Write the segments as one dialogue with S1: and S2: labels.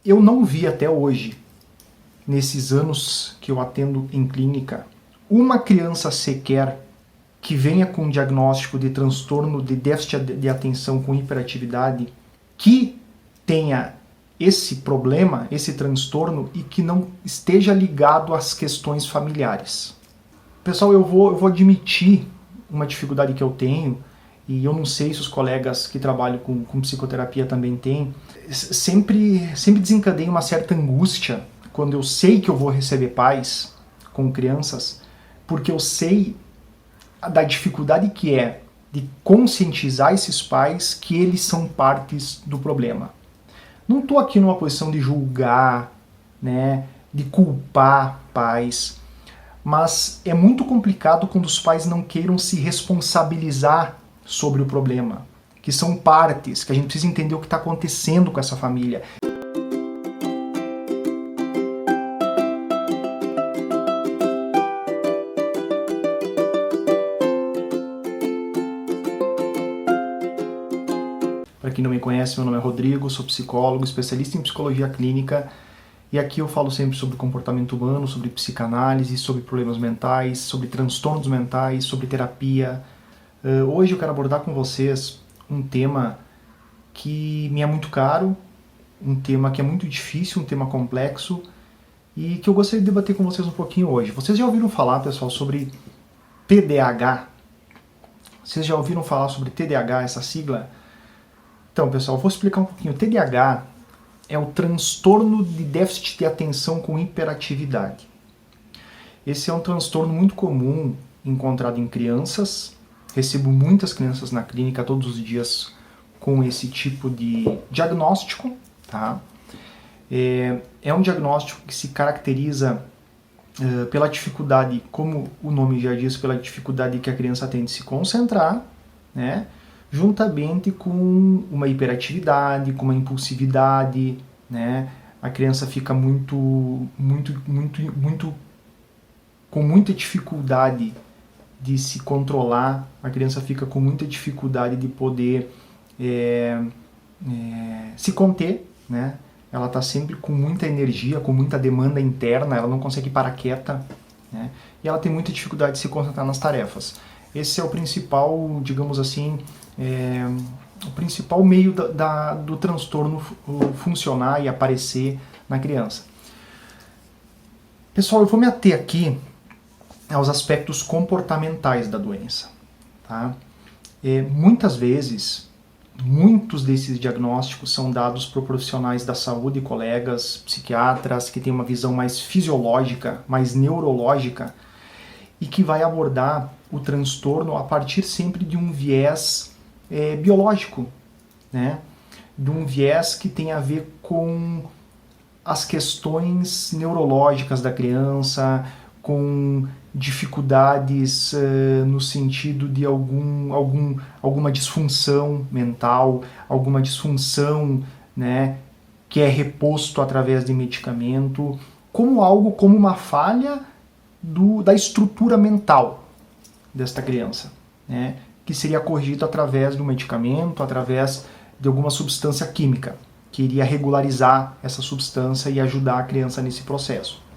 S1: Eu não vi até hoje, nesses anos que eu atendo em clínica, uma criança sequer que venha com um diagnóstico de transtorno de déficit de atenção com hiperatividade, que tenha esse problema, esse transtorno, e que não esteja ligado às questões familiares. Pessoal, eu vou admitir uma dificuldade que eu tenho, e eu não sei se os colegas que trabalham com psicoterapia também têm. Sempre desencadeia uma certa angústia quando eu sei que eu vou receber pais com crianças, porque eu sei da dificuldade que é de conscientizar esses pais que eles são partes do problema. Não estou aqui numa posição de julgar, né, de culpar pais, mas é muito complicado quando os pais não queiram se responsabilizar sobre o problema, que são partes, que a gente precisa entender o que está acontecendo com essa família. Para quem não me conhece, meu nome é Rodrigo, sou psicólogo, especialista em psicologia clínica, e aqui eu falo sempre sobre comportamento humano, sobre psicanálise, sobre problemas mentais, sobre transtornos mentais, sobre terapia. Hoje eu quero abordar com vocês um tema que me é muito caro, um tema que é muito difícil, um tema complexo, e que eu gostaria de debater com vocês um pouquinho hoje. Vocês já ouviram falar, pessoal, sobre TDAH? Vocês já ouviram falar sobre TDAH, essa sigla? Então, pessoal, eu vou explicar um pouquinho. O TDAH é o transtorno de déficit de atenção com hiperatividade. Esse é um transtorno muito comum encontrado em crianças. Recebo muitas crianças na clínica todos os dias com esse tipo de diagnóstico. Tá? É um diagnóstico que se caracteriza pela dificuldade, como o nome já diz, pela dificuldade que a criança tem de se concentrar, né? Juntamente com uma hiperatividade, com uma impulsividade, né? A criança fica com muita dificuldade de se controlar, a criança fica com muita dificuldade de poder se conter, né? Ela está sempre com muita energia, com muita demanda interna, ela não consegue parar quieta, né? E ela tem muita dificuldade de se concentrar nas tarefas. Esse é o principal, digamos assim, o principal meio do transtorno funcionar e aparecer na criança. Pessoal, eu vou me ater aqui aos aspectos comportamentais da doença. Tá? Muitas vezes, muitos desses diagnósticos são dados por profissionais da saúde, colegas, psiquiatras, que têm uma visão mais fisiológica, mais neurológica, e que vai abordar o transtorno a partir sempre de um viés biológico, né? De um viés que tem a ver com as questões neurológicas da criança, com dificuldades no sentido de alguma disfunção mental, alguma disfunção, né, que é reposto através de medicamento, como uma falha da estrutura mental desta criança, né, que seria corrigido através do medicamento, através de alguma substância química, que iria regularizar essa substância e ajudar a criança nesse processo.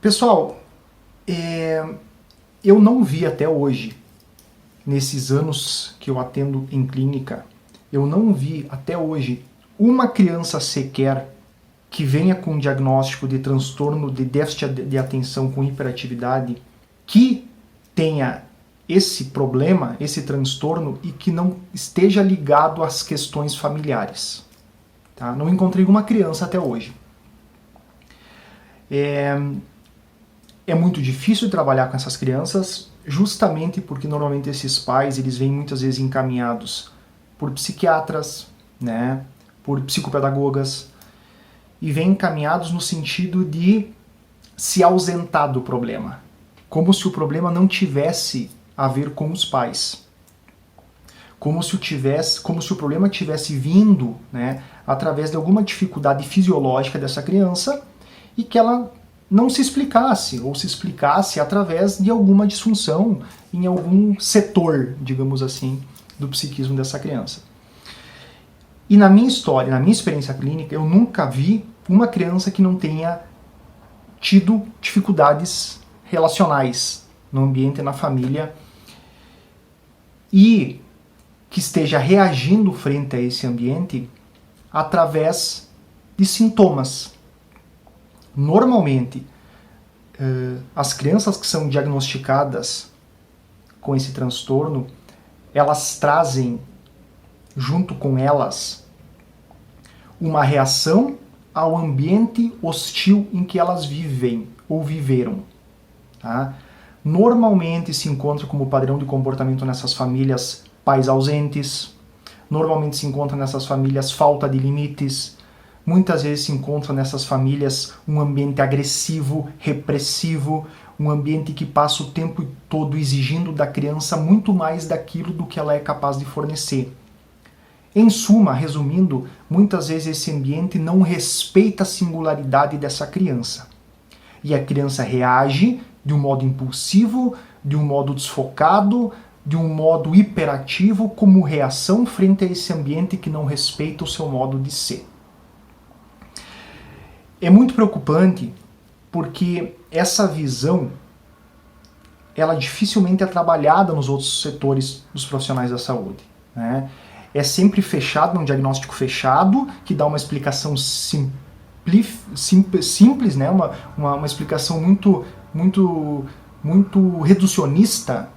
S1: Pessoal, eu não vi até hoje, nesses anos que eu atendo em clínica, eu não vi até hoje uma criança sequer que venha com um diagnóstico de transtorno de déficit de atenção com hiperatividade, que tenha esse problema, esse transtorno, e que não esteja ligado às questões familiares. Tá? Não encontrei uma criança até hoje. É muito difícil trabalhar com essas crianças, justamente porque normalmente esses pais eles vêm muitas vezes encaminhados por psiquiatras, né, por psicopedagogas, e vêm encaminhados no sentido de se ausentar do problema, como se o problema não tivesse a ver com os pais, como se o problema tivesse vindo, né, através de alguma dificuldade fisiológica dessa criança, e que ela não se explicasse, ou se explicasse através de alguma disfunção em algum setor, digamos assim, do psiquismo dessa criança. E na minha história, na minha experiência clínica, eu nunca vi uma criança que não tenha tido dificuldades relacionais no ambiente, na família, e que esteja reagindo frente a esse ambiente através de sintomas. Normalmente, as crianças que são diagnosticadas com esse transtorno, elas trazem junto com elas uma reação ao ambiente hostil em que elas vivem ou viveram. Tá? Normalmente se encontra como padrão de comportamento nessas famílias pais ausentes, normalmente se encontra nessas famílias falta de limites, muitas vezes se encontra nessas famílias um ambiente agressivo, repressivo, um ambiente que passa o tempo todo exigindo da criança muito mais daquilo do que ela é capaz de fornecer. Em suma, resumindo, muitas vezes esse ambiente não respeita a singularidade dessa criança. E a criança reage de um modo impulsivo, de um modo desfocado, de um modo hiperativo, como reação frente a esse ambiente que não respeita o seu modo de ser. É muito preocupante porque essa visão ela dificilmente é trabalhada nos outros setores dos profissionais da saúde, né? É sempre fechado, um diagnóstico fechado, que dá uma explicação simples, né? uma explicação muito reducionista,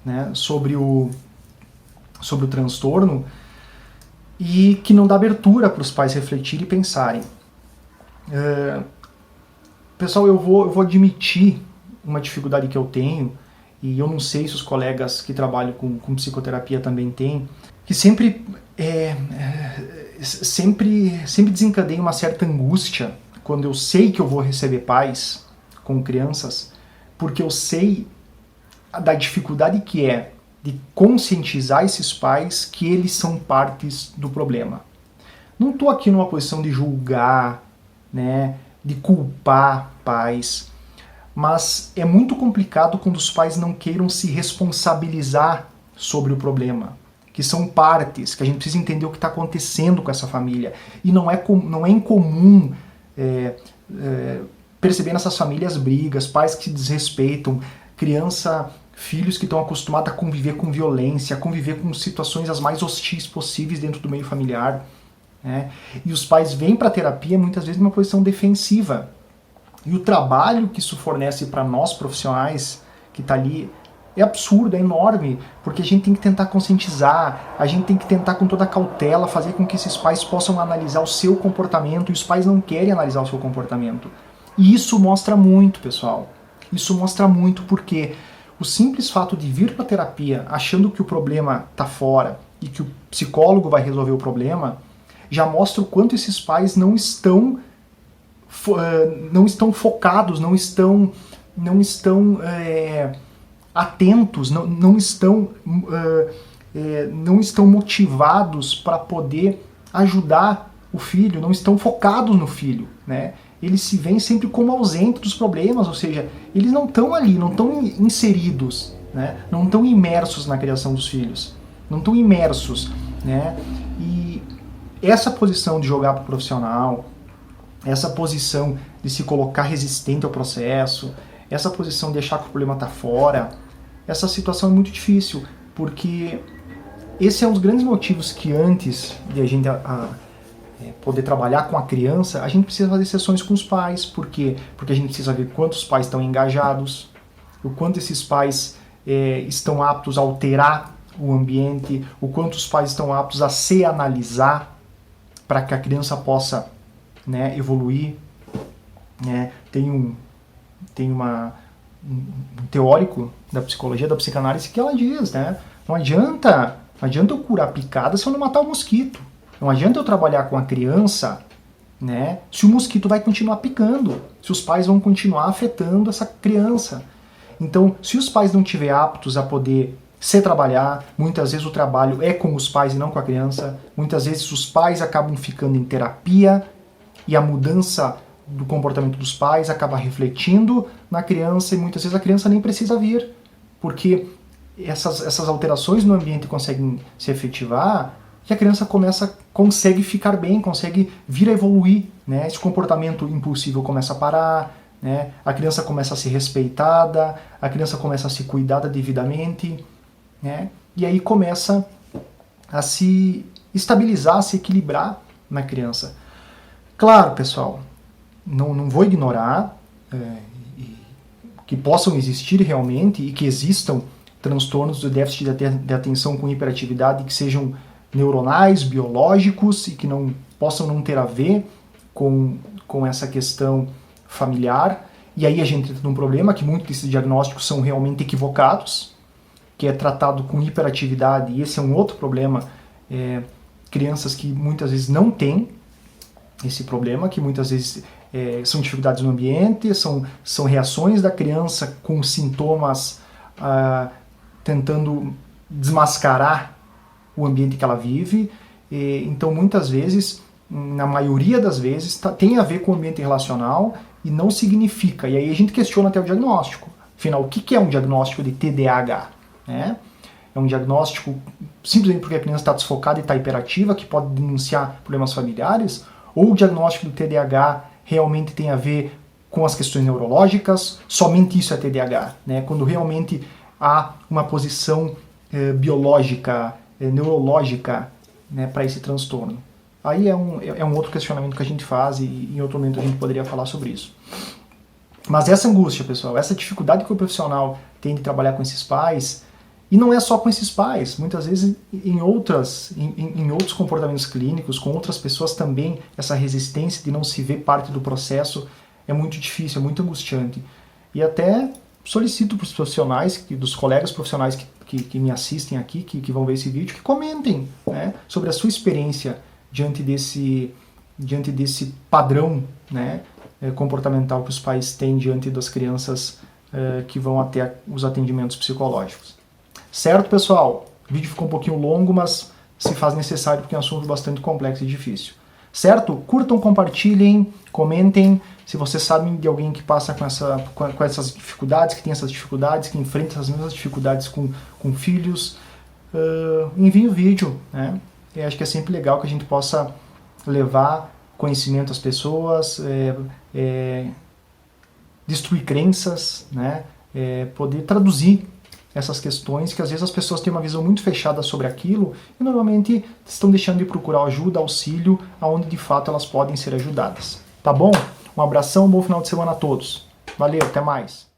S1: né? sobre o transtorno, e que não dá abertura para os pais refletirem e pensarem. Pessoal, eu vou admitir uma dificuldade que eu tenho, e eu não sei se os colegas que trabalham com psicoterapia também têm, que sempre desencadeia uma certa angústia quando eu sei que eu vou receber pais com crianças, porque eu sei da dificuldade que é de conscientizar esses pais que eles são partes do problema. Não estou aqui numa posição de julgar, né, de culpar pais, mas é muito complicado quando os pais não queiram se responsabilizar sobre o problema, que são partes, que a gente precisa entender o que está acontecendo com essa família. E não é incomum perceber nessas famílias brigas, pais que se desrespeitam, filhos que estão acostumados a conviver com violência, a conviver com situações as mais hostis possíveis dentro do meio familiar. Né? E os pais vêm para a terapia muitas vezes numa posição defensiva. E o trabalho que isso fornece para nós profissionais que está ali é absurdo, é enorme, porque a gente tem que tentar conscientizar, a gente tem que tentar com toda a cautela fazer com que esses pais possam analisar o seu comportamento, e os pais não querem analisar o seu comportamento. E isso mostra muito, pessoal. Isso mostra muito porque o simples fato de vir para a terapia achando que o problema está fora e que o psicólogo vai resolver o problema, já mostra o quanto esses pais não estão focados, não estão atentos, não estão motivados para poder ajudar o filho, não estão focados no filho, né? Eles se veem sempre como ausentes dos problemas, ou seja, eles não estão ali, não estão inseridos, né? Não estão imersos na criação dos filhos, não estão imersos, né? E essa posição de jogar para o profissional, essa posição de se colocar resistente ao processo, essa posição de achar que o problema está fora, essa situação é muito difícil, porque esse é um dos grandes motivos que antes de a gente poder trabalhar com a criança, a gente precisa fazer sessões com os pais. Por quê? Porque a gente precisa ver quantos pais estão engajados, o quanto esses pais estão aptos a alterar o ambiente, o quanto os pais estão aptos a se analisar para que a criança possa, né, evoluir. Tem um teórico da psicologia, da psicanálise, que ela diz, né? Não adianta eu curar a picada se eu não matar o mosquito. Não adianta eu trabalhar com a criança, né, se o mosquito vai continuar picando, se os pais vão continuar afetando essa criança. Então, se os pais não estiverem aptos a poder se trabalhar, muitas vezes o trabalho é com os pais e não com a criança, muitas vezes os pais acabam ficando em terapia e a mudança do comportamento dos pais acaba refletindo na criança, e muitas vezes a criança nem precisa vir, porque essas alterações no ambiente conseguem se efetivar e a criança consegue ficar bem, consegue vir a evoluir, né? Esse comportamento impulsivo começa a parar, né? A criança começa a ser respeitada, a criança começa a ser cuidada devidamente, né? E aí começa a se estabilizar, a se equilibrar na criança. Claro, pessoal, não vou ignorar que possam existir realmente e que existam transtornos do déficit de atenção com hiperatividade que sejam neuronais, biológicos e que não possam não ter a ver com essa questão familiar. E aí a gente entra num problema que muitos desses diagnósticos são realmente equivocados, que é tratado com hiperatividade, e esse é um outro problema, crianças que muitas vezes não têm esse problema, que muitas vezes são dificuldades no ambiente, são reações da criança com sintomas tentando desmascarar o ambiente que ela vive. Então muitas vezes, na maioria das vezes, tem a ver com o ambiente relacional e não significa. E aí a gente questiona até o diagnóstico. Afinal, o que é um diagnóstico de TDAH? É um diagnóstico simplesmente porque a criança está desfocada e está hiperativa, que pode denunciar problemas familiares? Ou o diagnóstico do TDAH realmente tem a ver com as questões neurológicas? Somente isso é TDAH, né? Quando realmente há uma posição biológica, neurológica, né, para esse transtorno. Aí é um outro questionamento que a gente faz e em outro momento a gente poderia falar sobre isso. Mas essa angústia, pessoal, essa dificuldade que o profissional tem de trabalhar com esses pais, e não é só com esses pais, muitas vezes em outros comportamentos clínicos, com outras pessoas também, essa resistência de não se ver parte do processo é muito difícil, é muito angustiante. E até solicito para os profissionais, dos colegas profissionais que me assistem aqui, que vão ver esse vídeo, que comentem, né, sobre a sua experiência diante desse padrão, né, comportamental que os pais têm diante das crianças que vão até os atendimentos psicológicos. Certo, pessoal? O vídeo ficou um pouquinho longo, mas se faz necessário porque é um assunto bastante complexo e difícil. Certo? Curtam, compartilhem, comentem. Se vocês sabem de alguém que passa com essas dificuldades, que tem essas dificuldades, que enfrenta essas mesmas dificuldades com filhos, enviem o vídeo, né? Eu acho que é sempre legal que a gente possa levar conhecimento às pessoas, destruir crenças, né? Poder traduzir essas questões que às vezes as pessoas têm uma visão muito fechada sobre aquilo e normalmente estão deixando de procurar ajuda, auxílio, aonde de fato elas podem ser ajudadas. Tá bom? Um abração, um bom final de semana a todos. Valeu, até mais!